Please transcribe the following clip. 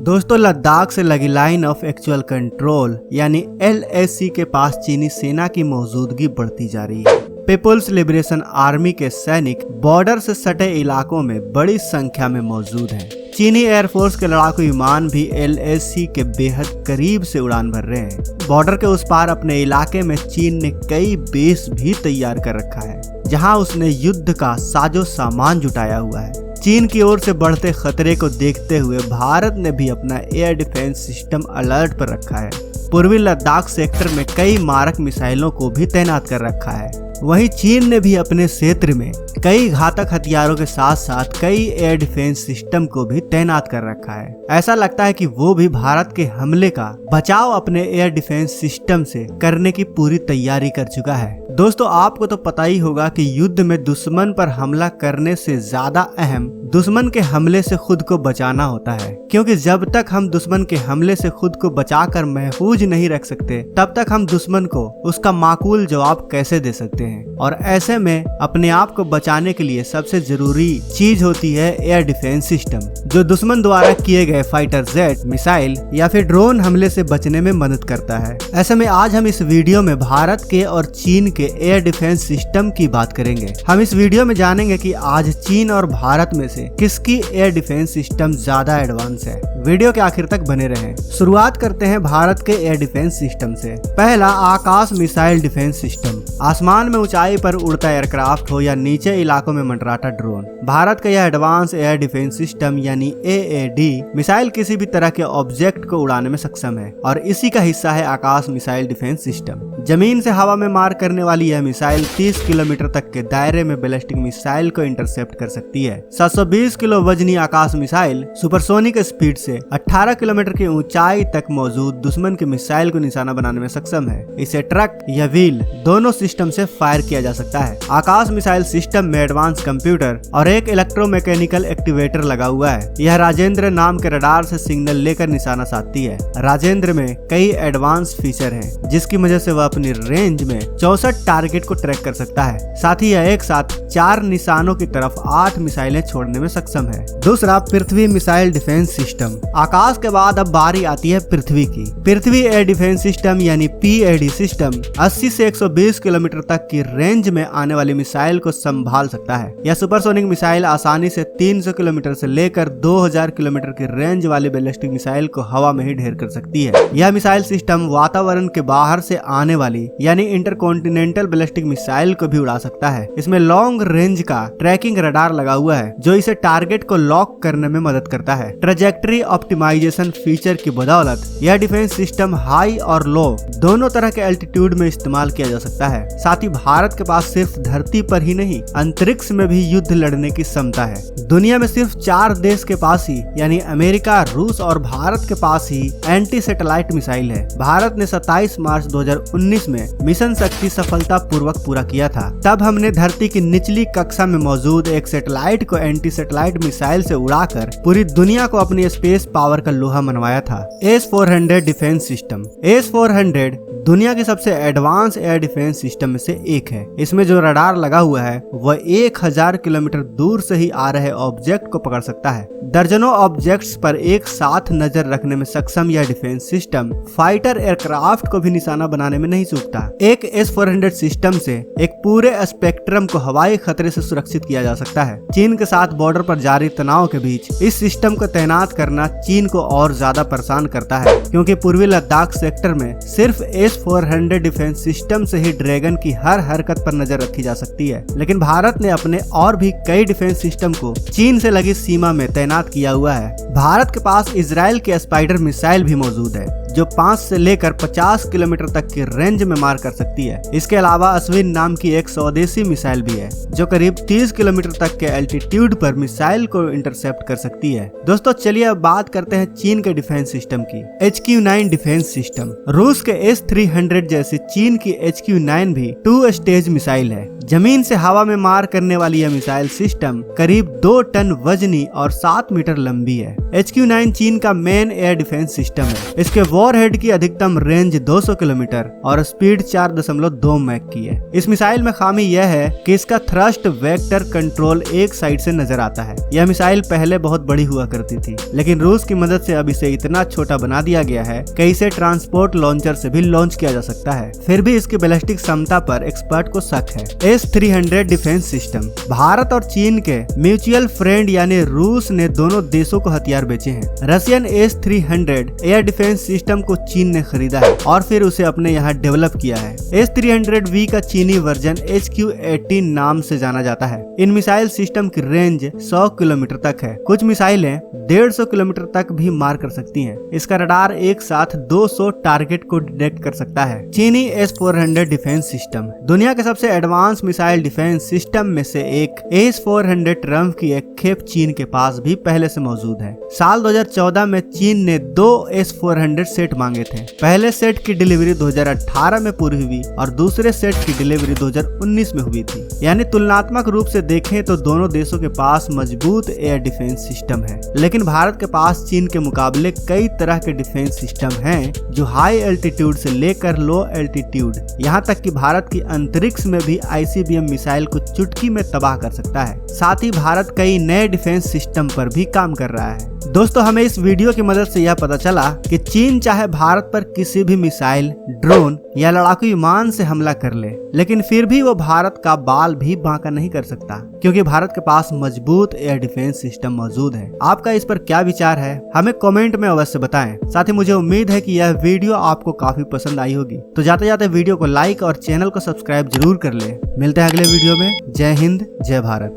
दोस्तों, लद्दाख से लगी लाइन ऑफ एक्चुअल कंट्रोल यानी LAC के पास चीनी सेना की मौजूदगी बढ़ती जा रही है। पीपुल्स लिबरेशन आर्मी के सैनिक बॉर्डर से सटे इलाकों में बड़ी संख्या में मौजूद हैं। चीनी एयरफोर्स के लड़ाकू विमान भी LAC के बेहद करीब से उड़ान भर रहे हैं। बॉर्डर के उस पार अपने इलाके में चीन ने कई बेस भी तैयार कर रखा है, जहां उसने युद्ध का साजो सामान जुटाया हुआ है। चीन की ओर से बढ़ते खतरे को देखते हुए भारत ने भी अपना एयर डिफेंस सिस्टम अलर्ट पर रखा है। पूर्वी लद्दाख सेक्टर में कई मारक मिसाइलों को भी तैनात कर रखा है। वहीं चीन ने भी अपने क्षेत्र में कई घातक हथियारों के साथ साथ कई एयर डिफेंस सिस्टम को भी तैनात कर रखा है। ऐसा लगता है कि वो भी भारत के हमले का बचाव अपने एयर डिफेंस सिस्टम से करने की पूरी तैयारी कर चुका है। दोस्तों, आपको तो पता ही होगा कि युद्ध में दुश्मन पर हमला करने से ज्यादा अहम दुश्मन के हमले से खुद को बचाना होता है, क्योंकि जब तक हम दुश्मन के हमले से खुद को बचाकर महफूज नहीं रख सकते, तब तक हम दुश्मन को उसका माकूल जवाब कैसे दे सकते हैं। और ऐसे में अपने आप को बचाने के लिए सबसे जरूरी चीज होती है एयर डिफेंस सिस्टम, जो दुश्मन द्वारा किए गए फाइटर जेट, मिसाइल या फिर ड्रोन हमले से बचने में मदद करता है। ऐसे में आज हम इस वीडियो में भारत के और चीन के एयर डिफेंस सिस्टम की बात करेंगे। हम इस वीडियो में जानेंगे कि आज चीन और भारत में से किसकी एयर डिफेंस सिस्टम ज्यादा एडवांस है। वीडियो के आखिर तक बने रहें। शुरुआत करते हैं भारत के एयर डिफेंस सिस्टम से। पहला, आकाश मिसाइल डिफेंस सिस्टम। आसमान में ऊंचाई पर उड़ता एयरक्राफ्ट हो या नीचे इलाकों में मंडराता ड्रोन, भारत का यह एडवांस एयर डिफेंस सिस्टम यानी AAD मिसाइल किसी भी तरह के ऑब्जेक्ट को उड़ाने में सक्षम है और इसी का हिस्सा है आकाश मिसाइल डिफेंस सिस्टम। जमीन से हवा में मार करने वाली यह मिसाइल 30 किलोमीटर तक के दायरे में बैलिस्टिक मिसाइल को इंटरसेप्ट कर सकती है। 720 किलो वजनी आकाश मिसाइल सुपरसोनिक स्पीड से 18 किलोमीटर की ऊंचाई तक मौजूद दुश्मन के मिसाइल को निशाना बनाने में सक्षम है। इसे ट्रक या व्हील दोनों सिस्टम से फायर किया जा सकता है। आकाश मिसाइल सिस्टम में एडवांस कंप्यूटर और एक इलेक्ट्रोमैकेनिकल एक्टिवेटर लगा हुआ है। यह राजेंद्र नाम के रडार से सिग्नल लेकर निशाना साधती है। राजेंद्र में कई एडवांस फीचर हैं, जिसकी वजह से वह अपनी रेंज में 64 टारगेट को ट्रैक कर सकता है। साथ ही यह एक साथ 4 निशानों की तरफ 8 मिसाइलें छोड़ने में सक्षम है। दूसरा, पृथ्वी मिसाइल डिफेंस सिस्टम। आकाश के बाद अब बारी आती है पृथ्वी की। पृथ्वी एयर डिफेंस सिस्टम यानी PAD सिस्टम 80 से 120 किलोमीटर तक की रेंज में आने वाली मिसाइल को संभाल सकता है। यह सुपरसोनिक मिसाइल आसानी से 300 किलोमीटर से लेकर 2000 किलोमीटर की रेंज वाली बैलिस्टिक मिसाइल को हवा में ही ढेर कर सकती है। यह मिसाइल सिस्टम वातावरण के बाहर से आने वाली यानी इंटरकॉन्टिनेंटल बैलिस्टिक मिसाइल को भी उड़ा सकता है। इसमें लॉन्ग रेंज का ट्रैकिंग रडार लगा हुआ है, जो इसे टारगेट को लॉक करने में मदद करता है। ट्रेजेक्टरी ऑप्टिमाइजेशन फीचर की बदौलत यह डिफेंस सिस्टम हाई और लो दोनों तरह के एल्टीट्यूड में इस्तेमाल किया जा सकता है। साथ ही भारत के पास सिर्फ धरती पर ही नहीं, अंतरिक्ष में भी युद्ध लड़ने की क्षमता है। दुनिया में सिर्फ 4 देश के पास ही यानी अमेरिका, रूस और भारत के पास ही एंटी सैटेलाइट मिसाइल है। भारत ने 27 मार्च 2019 में मिशन शक्ति सफलता पूर्वक पूरा किया था। तब हमने धरती की निचली कक्षा में मौजूद एक सैटेलाइट को एंटी सैटेलाइट मिसाइल से उड़ाकर पूरी दुनिया को अपनी स्पेस पावर का लोहा मनवाया था। S-400 defence system. S-400 दुनिया की सबसे एडवांस एयर डिफेंस सिस्टम में से एक है। इसमें जो रडार लगा हुआ है वह 1000 किलोमीटर दूर से ही आ रहे ऑब्जेक्ट को पकड़ सकता है। दर्जनों ऑब्जेक्ट्स पर एक साथ नजर रखने में सक्षम यह डिफेंस सिस्टम फाइटर एयरक्राफ्ट को भी निशाना बनाने में नहीं चूकता। एक S-400 सिस्टम से एक पूरे स्पेक्ट्रम को हवाई खतरे से सुरक्षित किया जा सकता है। चीन के साथ बॉर्डर पर जारी तनाव के बीच इस सिस्टम को तैनात करना चीन को और ज्यादा परेशान करता है, क्योंकि पूर्वी लद्दाख सेक्टर में सिर्फ S-400 डिफेंस सिस्टम से ही ड्रैगन की हर हरकत पर नजर रखी जा सकती है। लेकिन भारत ने अपने और भी कई डिफेंस सिस्टम को चीन से लगी सीमा में तैनात किया हुआ है। भारत के पास इजराइल के स्पाइडर मिसाइल भी मौजूद है, जो 5 से लेकर 50 किलोमीटर तक की रेंज में मार कर सकती है। इसके अलावा अश्विन नाम की एक स्वदेशी मिसाइल भी है, जो करीब 30 किलोमीटर तक के एल्टीट्यूड पर मिसाइल को इंटरसेप्ट कर सकती है। दोस्तों, चलिए अब बात करते हैं चीन के डिफेंस सिस्टम की। HQ-9 defence system. रूस के S-300 जैसे चीन की HQ-9 भी 2 स्टेज मिसाइल है। जमीन से हवा में मार करने वाली यह मिसाइल सिस्टम करीब 2 टन वजनी और 7 मीटर लंबी है। HQ-9 चीन का मेन एयर डिफेंस सिस्टम है। इसके वॉल वॉरहेड की अधिकतम रेंज 200 किलोमीटर और स्पीड 4.2 मैक की है। इस मिसाइल में खामी यह है कि इसका थ्रस्ट वेक्टर कंट्रोल एक साइड से नजर आता है। यह मिसाइल पहले बहुत बड़ी हुआ करती थी, लेकिन रूस की मदद से अब इसे इतना छोटा बना दिया गया है कि इसे ट्रांसपोर्ट लॉन्चर से भी लॉन्च किया जा सकता है। फिर भी इसकी बैलिस्टिक क्षमता पर एक्सपर्ट को शक है। S-300 defence system. भारत और चीन के म्यूचुअल फ्रेंड यानी रूस ने दोनों देशों को हथियार बेचे हैं। Russian S-300 air defence system को चीन ने खरीदा है और फिर उसे अपने यहाँ डेवलप किया है। S-300V का चीनी वर्जन HQ-18 नाम से जाना जाता है। इन मिसाइल सिस्टम की रेंज 100 किलोमीटर तक है। कुछ मिसाइलें 150 किलोमीटर तक भी मार कर सकती हैं। इसका रडार एक साथ 200 टारगेट को डिटेक्ट कर सकता है। चीनी S-400 डिफेंस सिस्टम। दुनिया के सबसे एडवांस मिसाइल डिफेंस सिस्टम में से एक S-400 ट्रम्प की एक खेप चीन के पास भी पहले से मौजूद है। साल 2014 में चीन ने 2 S-400 सेट मांगे थे। पहले सेट की डिलीवरी 2018 में पूरी हुई और दूसरे सेट की डिलीवरी 2019 में हुई थी। यानी तुलनात्मक रूप से देखें तो दोनों देशों के पास मजबूत एयर डिफेंस सिस्टम है, लेकिन भारत के पास चीन के मुकाबले कई तरह के डिफेंस सिस्टम हैं जो हाई एल्टीट्यूड से लेकर लो एल्टीट्यूड, यहाँ तक कि भारत की अंतरिक्ष में भी ICBM मिसाइल को चुटकी में तबाह कर सकता है। साथ ही भारत कई नए डिफेंस सिस्टम पर भी काम कर रहा है। दोस्तों, हमें इस वीडियो की मदद से यह पता चला कि चीन चाहे भारत पर किसी भी मिसाइल, ड्रोन या लड़ाकू विमान से हमला कर ले, लेकिन फिर भी वो भारत का बाल भी बांका नहीं कर सकता, क्योंकि भारत के पास मजबूत एयर डिफेंस सिस्टम मौजूद है। आपका इस पर क्या विचार है, हमें कमेंट में अवश्य बताएं। साथ ही मुझे उम्मीद है कि यह वीडियो आपको काफी पसंद आई होगी। तो जाते जाते वीडियो को लाइक और चैनल को सब्सक्राइब जरूर कर ले। मिलते हैं अगले वीडियो में। जय हिंद, जय भारत।